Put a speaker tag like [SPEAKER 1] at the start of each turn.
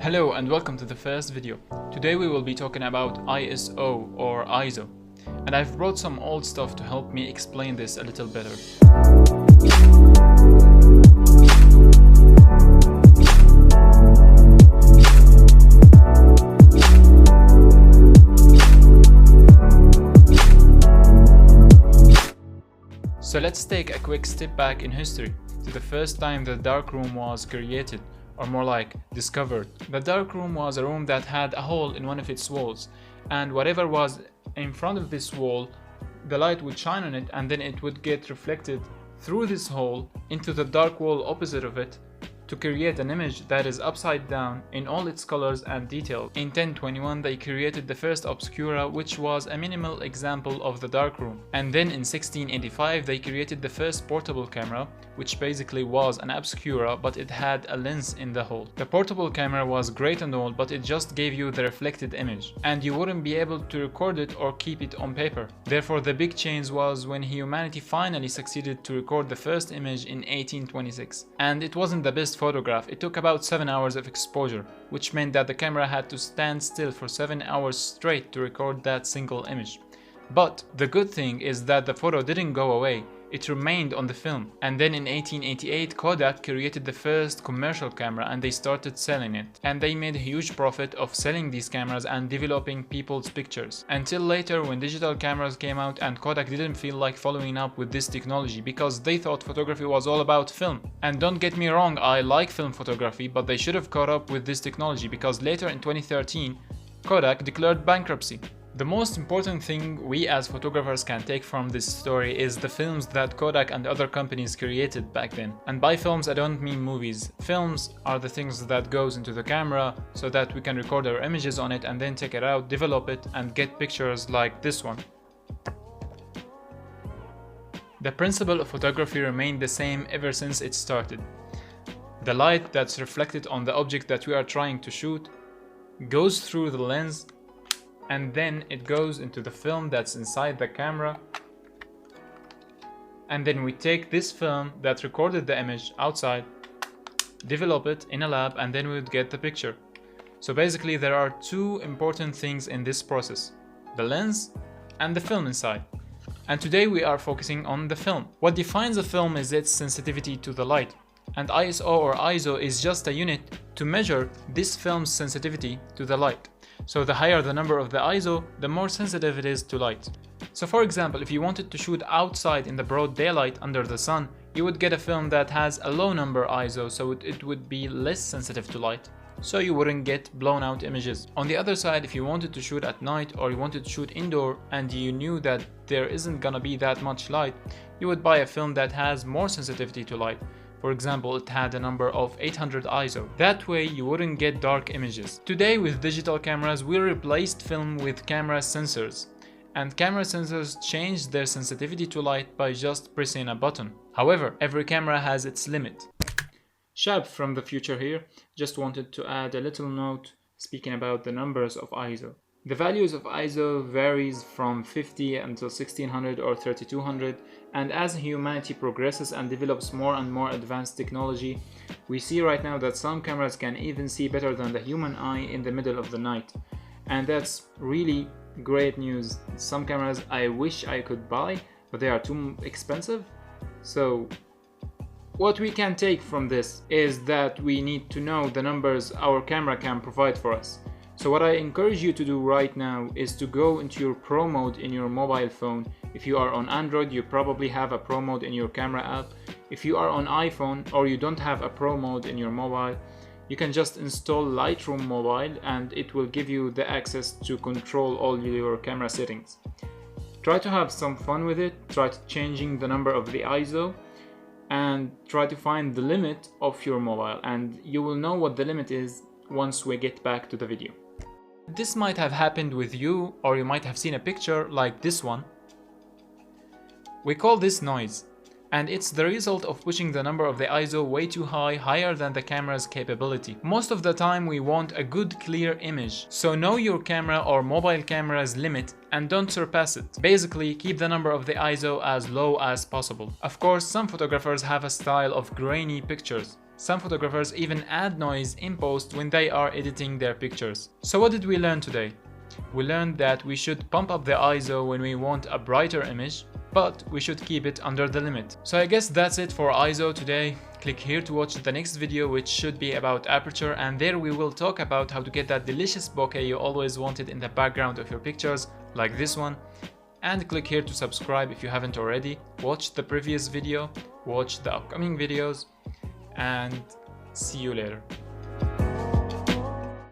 [SPEAKER 1] Hello and welcome to the first video. Today we will be talking about ISO or ISO, and I've brought some old stuff to help me explain this a little better. So let's take a quick step back in history to the first time the darkroom was created, or more like discovered. The darkroom was a room that had a hole in one of its walls, and whatever was in front of this wall, the light would shine on it and then it would get reflected through this hole into the dark wall opposite of it to create an image that is upside down in all its colors and details. In 1021 they created the first obscura, which was a minimal example of the darkroom, and then in 1685 they created the first portable camera, which basically was an obscura but it had a lens in the hole. The portable camera was great and all, but it just gave you the reflected image and you wouldn't be able to record it or keep it on paper. Therefore the big change was when humanity finally succeeded to record the first image in 1826, and it wasn't the best photograph. It took about 7 hours of exposure, which meant that the camera had to stand still for 7 hours straight to record that single image. But the good thing is that the photo didn't go away, it remained on the film. And then in 1888 Kodak created the first commercial camera and they started selling it. And they made a huge profit of selling these cameras and developing people's pictures. Until later when digital cameras came out, and Kodak didn't feel like following up with this technology because they thought photography was all about film. And don't get me wrong, I like film photography, but they should have caught up with this technology because later in 2013 Kodak declared bankruptcy. The most important thing we as photographers can take from this story is the films that Kodak and other companies created back then. And by films I don't mean movies. Films are the things that goes into the camera so that we can record our images on it and then take it out, develop it and get pictures like this one. The principle of photography remained the same ever since it started. The light that's reflected on the object that we are trying to shoot goes through the lens, and then it goes into the film that's inside the camera, and then we take this film that recorded the image outside, develop it in a lab, and then we would get the picture. So basically there are two important things in this process: the lens and the film inside. And today we are focusing on the film. What defines a film is its sensitivity to the light, and ISO or ISO is just a unit to measure this film's sensitivity to the light. So the higher the number of the ISO, the more sensitive it is to light. So for example, if you wanted to shoot outside in the broad daylight under the sun, you would get a film that has a low number ISO, so it would be less sensitive to light, so you wouldn't get blown out images. On the other side, if you wanted to shoot at night or you wanted to shoot indoor and you knew that there isn't gonna be that much light, you would buy a film that has more sensitivity to light. For example, it had a number of 800 ISO. That way you wouldn't get dark images. Today with digital cameras we replaced film with camera sensors. And camera sensors change their sensitivity to light by just pressing a button. However, every camera has its limit. Shab from the future here just wanted to add a little note speaking about the numbers of ISO. The values of ISO varies from 50 until 1600 or 3200, and as humanity progresses and develops more and more advanced technology, we see right now that some cameras can even see better than the human eye in the middle of the night. And that's really great news. Some cameras I wish I could buy, but they are too expensive. So what we can take from this is that we need to know the numbers our camera can provide for us. So what I encourage you to do right now is to go into your Pro mode in your mobile phone. If you are on Android, you probably have a Pro mode in your camera app. If you are on iPhone or you don't have a Pro mode in your mobile, you can just install Lightroom Mobile and it will give you the access to control all your camera settings. Try to have some fun with it, try to changing the number of the ISO and try to find the limit of your mobile, and you will know what the limit is once we get back to the video. This might have happened with you, or you might have seen a picture like this one. We call this noise, and it's the result of pushing the number of the ISO way too high, higher than the camera's capability. Most of the time we want a good clear image, so know your camera or mobile camera's limit and don't surpass it. Basically, keep the number of the ISO as low as possible. Of course, some photographers have a style of grainy pictures. Some photographers even add noise in post when they are editing their pictures. So what did we learn today? We learned that we should pump up the ISO when we want a brighter image, but we should keep it under the limit. So I guess that's it for ISO today. Click here to watch the next video, which should be about Aperture, and there we will talk about how to get that delicious bokeh you always wanted in the background of your pictures, like this one. And click here to subscribe if you haven't already. Watch the previous video, watch the upcoming videos, and see you later.